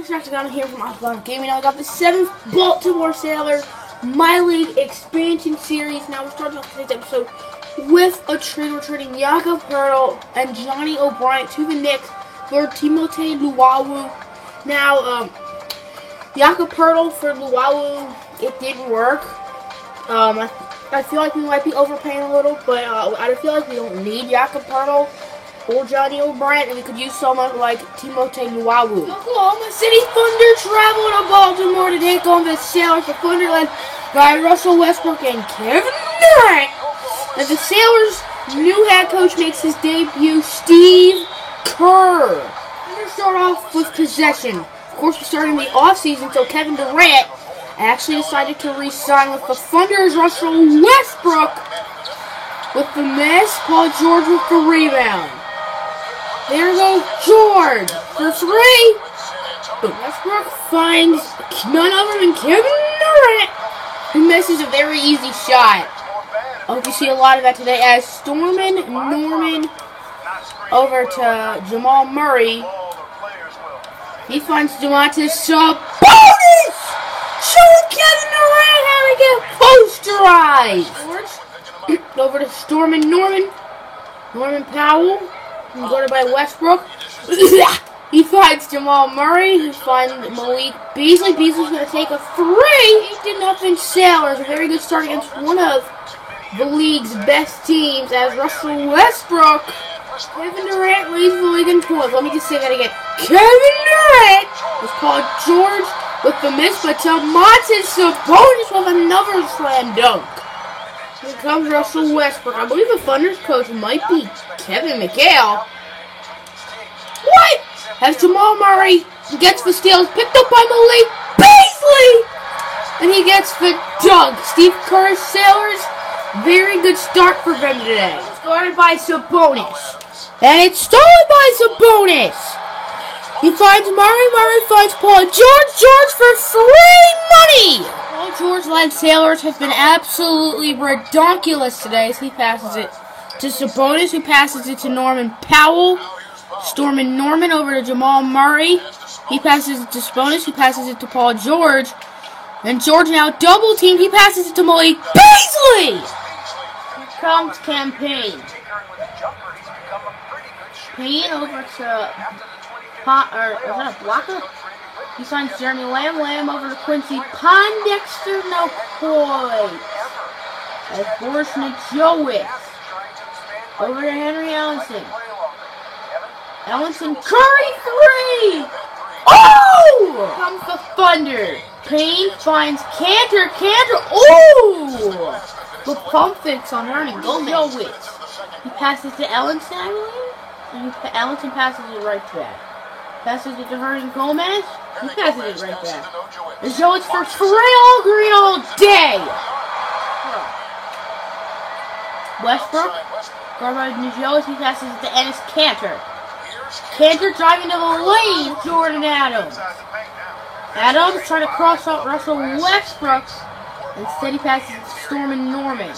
Extraction down here from Osborne Gaming. Now I got the 7th Baltimore Sailor My League Expansion Series. Now we're starting off today's episode with a trade. We're trading Jakob Poeltl and Johnny O'Bryant to the Knicks for Timothé Luwawu. Now, Jakob Poeltl for Luwawu, it didn't work. I feel like we might be overpaying a little, but I feel like we don't need Jakob Poeltl or Johnny O'Bryant, and we could use someone like Timothé Luwawu. Oklahoma City Thunder travel to Baltimore to take on the Sailors. The Thunder led by Russell Westbrook and Kevin Durant. As the Sailors' new head coach makes his debut, Steve Kerr. We're going to start off with possession. Of course, we're starting the offseason, so Kevin Durant actually decided to re-sign with the Thunder's Russell Westbrook with the miss. Paul George with the rebound. There goes George for three. Westbrook finds none other than Kevin Durant, who misses a very easy shot. I hope you see a lot of that today as Stormin Norman over to Jamal Murray. He finds Domantas Sabonis, showing Kevin Durant how to get posterized. Over to Stormin Norman Powell. Guarded by Westbrook. He finds Jamal Murray. He finds Malik Beasley. Beasley's going to take a three. 8-0 Sailors. A very good start against one of the league's best teams as Russell Westbrook. Kevin Durant leads the league in points. Let me just say that again. Kevin Durant was called George with the miss, but Domantas Sabonis with another slam dunk. Here comes Russell Westbrook. I believe the Thunder's coach might be Kevin McHale. What? As Jamal Murray gets the steal, picked up by Malik Beasley, and he gets the dunk. Steve Kerr's Sailors, very good start for them today. Started by Sabonis, and it's stolen by Sabonis. He finds Murray finds Paul George for free money. Paul George-led Sailors has been absolutely redonkulous today as he passes it to Sabonis, who passes it to Norman Powell. Stormin Norman over to Jamal Murray. He passes it to Sabonis, who passes it to Paul George. And George now double-teamed. He passes it to Malik Beasley. Here comes Campaign. Payne over to is that a blocker? He signs Jeremy Lamb over to Quincy Pondexter, no points. As Boris Njowick over to Henry Ellenson. Ellenson Curry three! Oh! Comes the Thunder. Payne finds Cantor. Oh! The pump fix on Ernie Gomez. He passes to Ellenson, I believe. And Ellenson passes it right back. Passes it to Hernan Gomez. He passes it right back. And so it's for all green all day. Westbrook. Guarded by Njowick. He passes it to Enes Kanter. Kanter driving to the lane. Jordan Adams. Adams trying to cross out Russell Westbrook. Instead he passes it to Stormin Norman.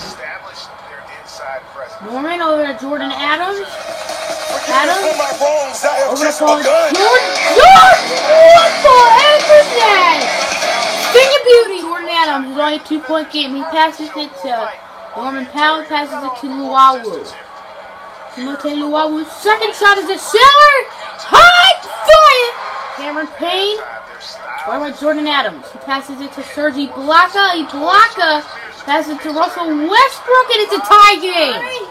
Norman over to Jordan Adams. Over to Paul George! What the heck is that? Thing of beauty! Jordan Adams is only a 2-point game. He passes it to Norman Powell, passes it to Luwawu. Timothé Luwawu's second shot is a Sailor! High fire! Cameron Payne, guarded by Jordan Adams. He passes it to Serge Ibaka. Ibaka passes it to Russell Westbrook, and it's a tie game!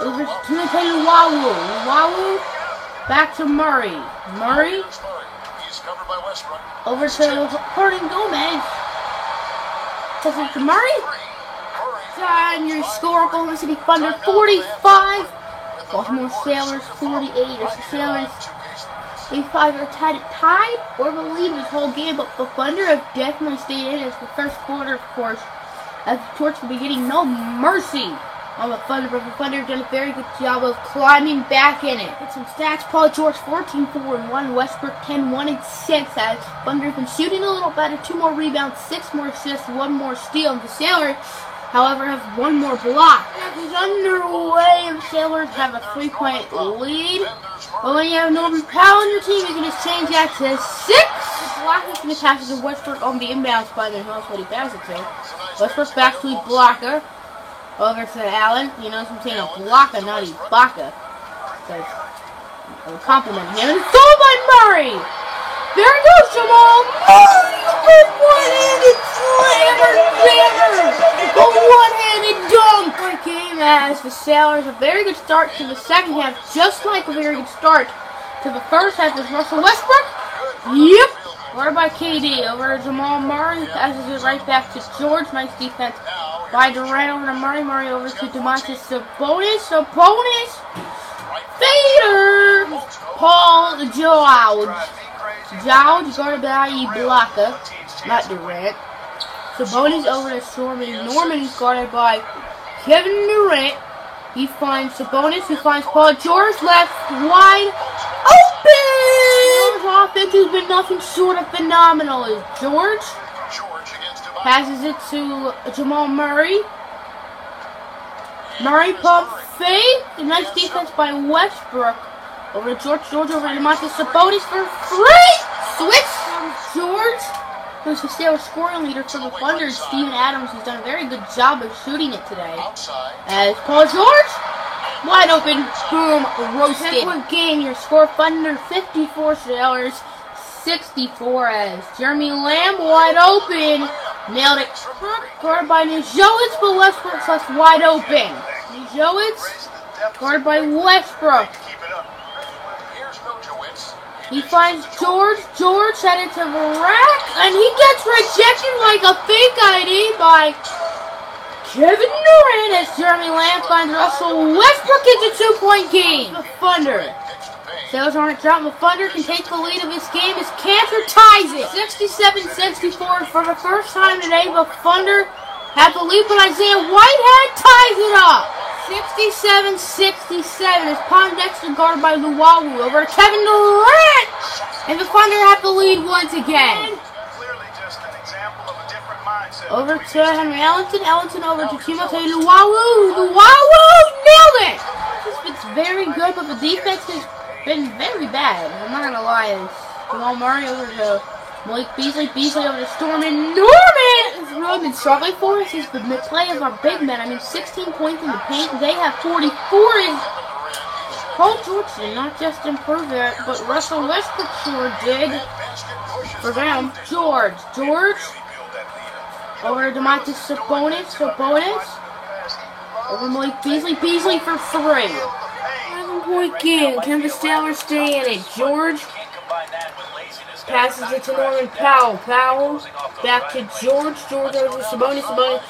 Over to Timothé Luwawu. Luwawu back to Murray. Murray over to Hernan Gomez. Passes to Murray. And your score, Oklahoma City Thunder 45. Baltimore Sailors 48. As the Sailors 85 are tied or the lead this whole game, but the Thunder have definitely stayed in as the first quarter, of course, as the Torch will be getting no mercy on the Thunder, but the Thunder have done a very good job of climbing back in it. With some stats, Paul George 14-4-1, Westbrook 10-1-6, as Thunder have been shooting a little better, 2 more rebounds, 6 more assists, 1 more steal, and the Sailors, however, have 1 more block. It's underway, and the Sailors have a 3-point lead. But when you have Norman Powell on your team, you can just change that to 6. Blocker's going to pass it to Westbrook on the inbounds by the house what he passes it to. Westbrook back to Blocker. Over to Allen. You notice I'm saying a Blocker, not Ibaka. So I'm complimenting him. And it's sold by Murray. There he goes, Jamal Murray. With one-handed slammer. A one-handed dunk. Great game as the Sailors. A very good start to the second half. Just like a very good start to the first half. Is Russell Westbrook. Yep. Guarded by KD. Over to Jamal Murray. Passes it right back to George. Nice defense by Durant over to Murray. Murray over to Domantas Sabonis. Sabonis. Fader. Paul George. George guarded by Ibaka. Not Durant. Sabonis over to Norman. Norman is guarded by Kevin Durant. He finds Sabonis. He finds Paul George left wide open. Offense has been nothing short of phenomenal. Is George passes it to Jamal Murray. Murray pump fake. A nice defense by Westbrook. Over to George. George over to Domantas Sabonis for 3. Switch from George. Who's the Steelers scoring leader for the Thunder. Steven Adams has done a very good job of shooting it today. As Paul George. Wide open. Boom. Roasted. 10-point game. Your score Thunder 54. Steelers 64 as Jeremy Lamb wide open. Nailed it. Guarded by Nujowitz, but Westbrook's left wide open. Nujowitz guarded by Westbrook. He finds George. George headed to the rack, and he gets rejected like a fake ID by Kevin Durant as Jeremy Lamb finds Russell Westbrook. It's a 2-point game. The Thunder. Sailors on a drought, and the Thunder can take the lead of this game as Cantor ties it. 67-64 for the first time today. The Thunder have the lead, but Isaiah Whitehead ties it up. 67-67 as Pondexter guarded by Luwawu over to Kevin Durant. And the Thunder have the lead once again. Over to Henry Ellington. Ellington over to Timothé Luwawu. Luwawu nailed it. It's very good, but the defense has been very bad. I'm not going to lie. Jamal Murray over to Malik Beasley. Beasley over to Stormin. Norman has really been struggling for us. He's the play of our big men. I mean, 16 points in the paint. They have 44. And Paul George did not just improve it, but Russell Westbrook sure did. For them, George. George over to Domantas Sabonis. Sabonis over Malik Beasley. Beasley for 3. 11-point game. Can the Steelers stay in it? George passes it to Norman Powell. Powell back to George. George over to Sabonis. Sabonis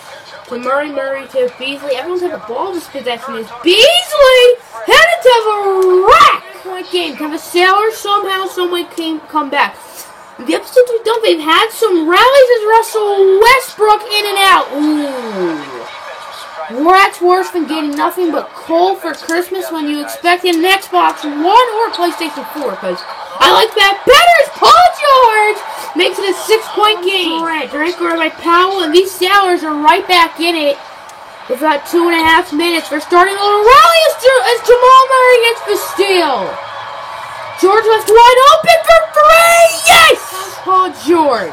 to Murray. Murray to Beasley. Everyone's had the ball this possession. Is Beasley headed to the rack? Point game. Can the Steelers somehow, someway come back? The episodes we've done, they've had some rallies as Russell Westbrook in and out. Ooh. Well, that's worse than getting nothing but coal for Christmas when you expect an Xbox One or PlayStation 4, because I like that better as Paul George makes it a 6-point game. Durant guarded by Powell, and these Steelers are right back in it with about 2.5 minutes. They're starting a little rally as Jamal Murray gets the steal. George left wide open for 3. Yes! Paul George.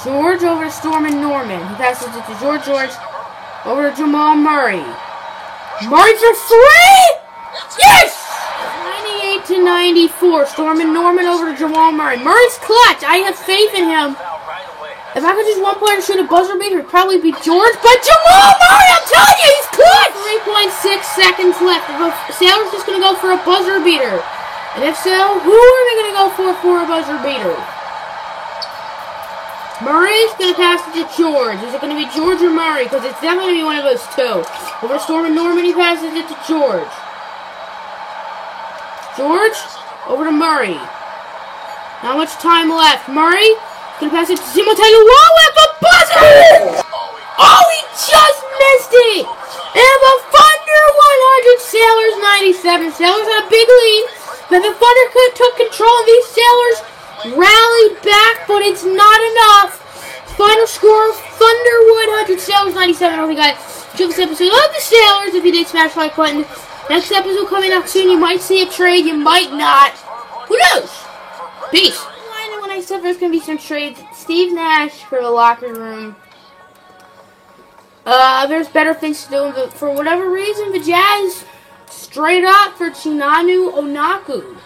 George over to Stormin Norman. He passes it to George. George over to Jamal Murray. Murray for 3! Yes! 98-94. Stormin Norman over to Jamal Murray. Murray's clutch. I have faith in him. If I could just one player to shoot a buzzer beater, it would probably be George. But Jamal Murray, I'm telling you, he's clutch! 3.6 seconds left. The Sailors just going to go for a buzzer beater. And if so, who are they going to go for a buzzer beater? Murray's going to pass it to George. Is it going to be George or Murray? Because it's definitely going to be one of those two. Over to Stormin Norman, he passes it to George. George, over to Murray. Not much time left. Murray going to pass it to Timothé Luwawu at the buzzer! Oh, he just missed it! And the Thunder 100, Sailors 97. Sailors had a big lead. Then the Thunder took control of these Sailors. Rallied back, but it's not enough. Final score, Thunder 100, Sailors 97. I hope you guys enjoyed this episode of the Sailors. If you did, smash the like button. Next episode coming out soon. You might see a trade, you might not. Who knows? Peace. When I said there's going to be some trades, Steve Nash for the locker room. There's better things to do, but for whatever reason, the Jazz straight up for Chinanu Onaku.